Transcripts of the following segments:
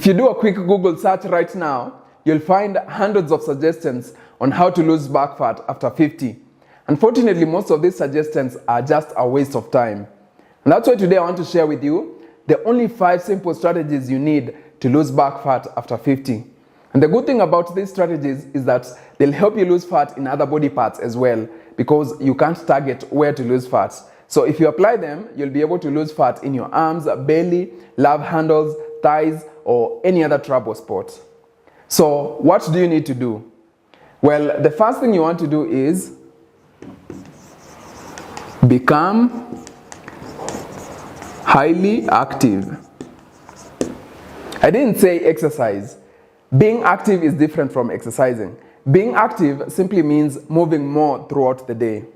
If you do a quick Google search right now, you'll find hundreds of suggestions on how to lose back fat after 50. Unfortunately, most of these suggestions are just a waste of time. And that's why today I want to share with you the only 5 simple strategies you need to lose back fat after 50. And the good thing about these strategies is that they'll help you lose fat in other body parts as well, because you can't target where to lose fat. So if you apply them, you'll be able to lose fat in your arms, belly, love handles, thighs, or any other trouble spot. So what do you need to do? Well, the first thing you want to do is become highly active. I didn't say exercise. Being active is different from exercising. Being active simply means moving more throughout the day.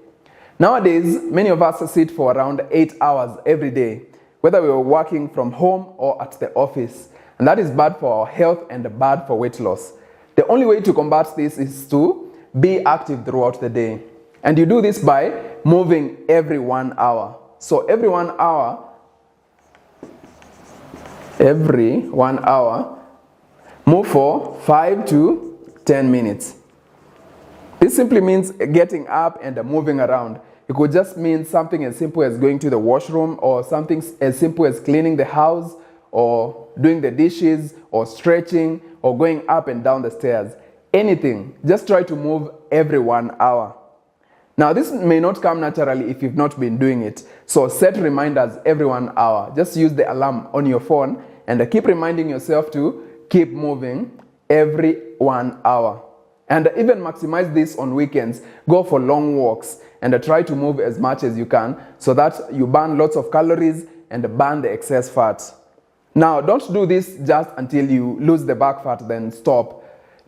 Nowadays, many of us sit for around 8 hours every day, whether we are working from home or at the office. And that is bad for our health and bad for weight loss. The only way to combat this is to be active throughout the day. And you do this by moving every 1 hour. So every 1 hour, move for 5 to 10 minutes. This simply means getting up and moving around. It could just mean something as simple as going to the washroom, or something as simple as cleaning the house, or doing the dishes, or stretching, or going up and down the stairs. Anything. Just try to move every 1 hour. Now, this may not come naturally if you've not been doing it. So set reminders every 1 hour. Just use the alarm on your phone and keep reminding yourself to keep moving every 1 hour. And even maximize this on weekends. Go for long walks and try to move as much as you can so that you burn lots of calories and burn the excess fat. Now, don't do this just until you lose the back fat, then stop.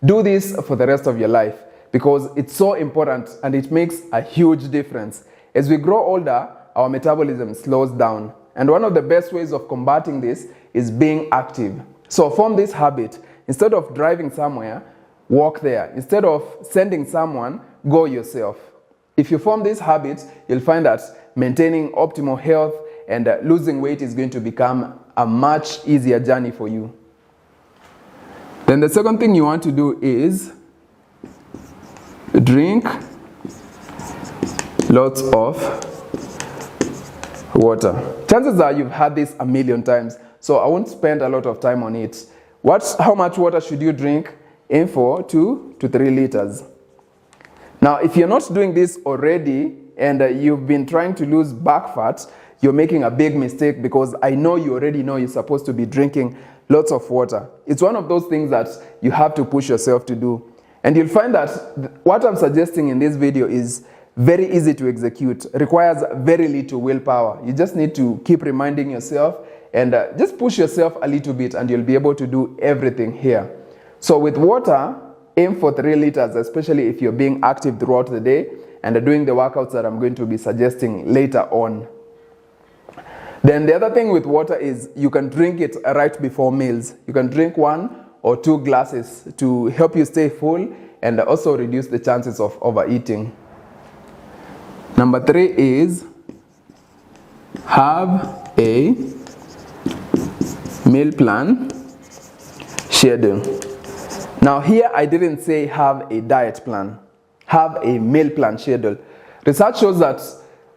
Do this for the rest of your life, because it's so important and it makes a huge difference. As we grow older, our metabolism slows down. And one of the best ways of combating this is being active. So form this habit. Instead of driving somewhere, walk there. Instead of sending someone, go yourself. If you form this habit, you'll find that maintaining optimal health and losing weight is going to become a much easier journey for you. Then the second thing you want to do is drink lots of water. Chances are you've had this a million times, so I won't spend a lot of time on it. How much water should you drink? Aim for 2 to 3 liters. Now, if you're not doing this already and you've been trying to lose back fat, you're making a big mistake, because I know you already know you're supposed to be drinking lots of water. It's one of those things that you have to push yourself to do. And you'll find that what I'm suggesting in this video is very easy to execute, requires very little willpower. You just need to keep reminding yourself and just push yourself a little bit, and you'll be able to do everything here. So with water, aim for 3 liters, especially if you're being active throughout the day and doing the workouts that I'm going to be suggesting later on. Then the other thing with water is you can drink it right before meals. You can drink 1 or 2 glasses to help you stay full and also reduce the chances of overeating. Number 3 is have a meal plan schedule. Now here I didn't say have a diet plan. Have a meal plan schedule. Research shows that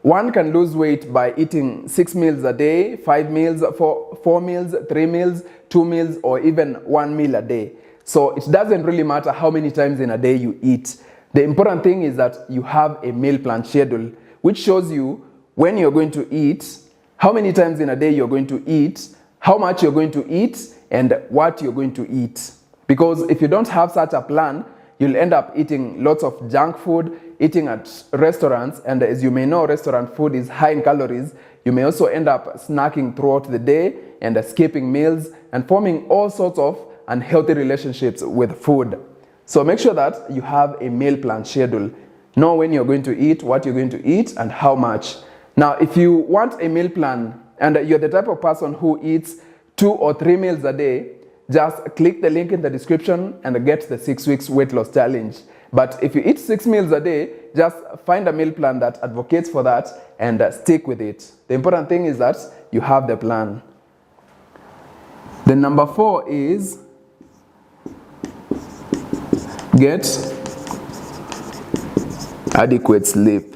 one can lose weight by eating 6 meals a day, 5 meals, 4 meals, 3 meals, 2 meals, or even 1 meal a day. So it doesn't really matter how many times in a day you eat. The important thing is that you have a meal plan schedule, which shows you when you're going to eat, how many times in a day you're going to eat, how much you're going to eat, and what you're going to eat. Because if you don't have such a plan, you'll end up eating lots of junk food, eating at restaurants, and as you may know, restaurant food is high in calories. You may also end up snacking throughout the day and skipping meals and forming all sorts of unhealthy relationships with food. So make sure that you have a meal plan schedule. Know when you're going to eat, what you're going to eat, and how much. Now, if you want a meal plan and you're the type of person who eats 2 or 3 meals a day, just click the link in the description and get the 6 weeks weight loss challenge. But if you eat 6 meals a day, just find a meal plan that advocates for that and stick with it. The important thing is that you have the plan. Then number 4 is get adequate sleep.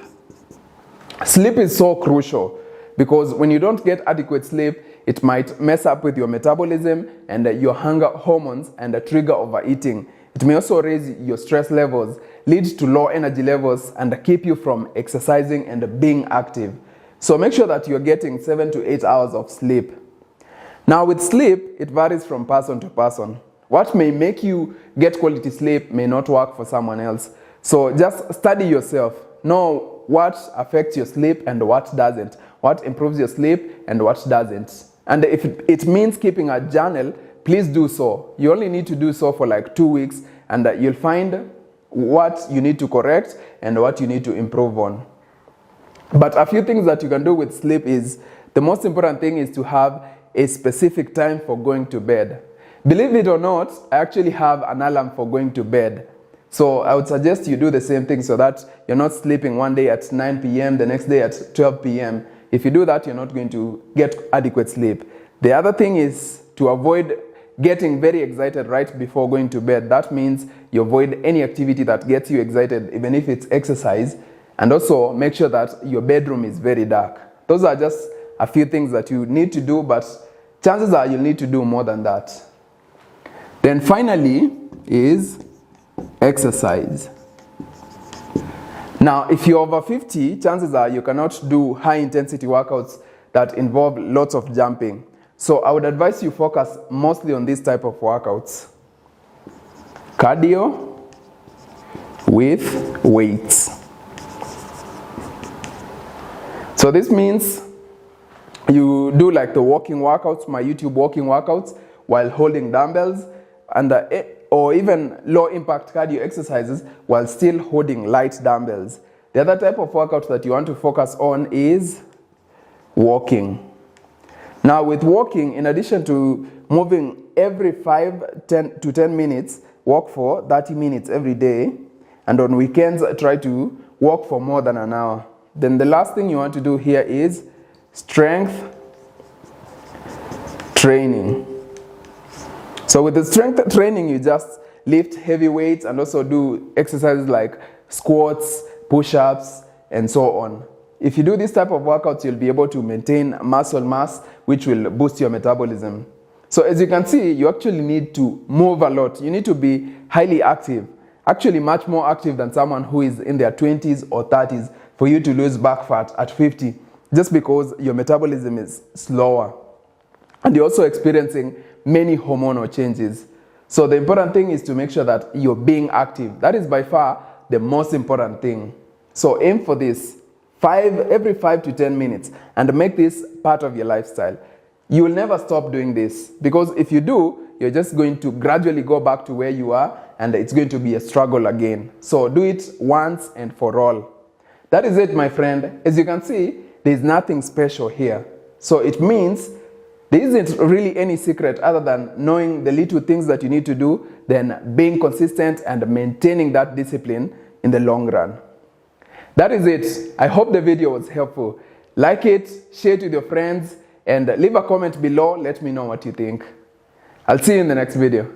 Sleep is so crucial because when you don't get adequate sleep, it might mess up with your metabolism and your hunger hormones and trigger overeating. It may also raise your stress levels, lead to low energy levels, and keep you from exercising and being active. So make sure that you're getting 7 to 8 hours of sleep. Now with sleep, it varies from person to person. What may make you get quality sleep may not work for someone else. So just study yourself. Know what affects your sleep and what doesn't. What improves your sleep and what doesn't. And if it means keeping a journal, please do so. You only need to do so for like 2 weeks and you'll find what you need to correct and what you need to improve on. But a few things that you can do with sleep is, the most important thing is to have a specific time for going to bed. Believe it or not, I actually have an alarm for going to bed. So I would suggest you do the same thing so that you're not sleeping one day at 9 p.m., the next day at 12 p.m. If you do that, you're not going to get adequate sleep. The other thing is to avoid getting very excited right before going to bed. That means you avoid any activity that gets you excited, even if it's exercise. And also make sure that your bedroom is very dark. Those are just a few things that you need to do, but chances are you'll need to do more than that. Then finally is exercise. Now, if you're over 50, chances are you cannot do high intensity workouts that involve lots of jumping. So I would advise you focus mostly on this type of workouts. Cardio with weights. So this means you do like the walking workouts, my YouTube walking workouts, while holding dumbbells, and or even low impact cardio exercises while still holding light dumbbells. The other type of workout that you want to focus on is walking. Now with walking, in addition to moving every 5 to 10 minutes, walk for 30 minutes every day, and on weekends try to walk for more than an hour. Then the last thing you want to do here is strength training. So with the strength training, you just lift heavy weights and also do exercises like squats, push-ups, and so on. If you do this type of workouts, you'll be able to maintain muscle mass, which will boost your metabolism. So as you can see, you actually need to move a lot. You need to be highly active, actually much more active than someone who is in their 20s or 30s for you to lose back fat at 50, just because your metabolism is slower. And you're also experiencing many hormonal changes. So the important thing is to make sure that you're being active. That is by far the most important thing. So aim for this every 5 to 10 minutes and make this part of your lifestyle. You will never stop doing this, because if you do, you're just going to gradually go back to where you are and it's going to be a struggle again. So do it once and for all. That is it, my friend. As you can see, there's nothing special here. So it means there isn't really any secret other than knowing the little things that you need to do, then being consistent and maintaining that discipline in the long run. That is it. I hope the video was helpful. Like it, share it with your friends, and leave a comment below. Let me know what you think. I'll see you in the next video.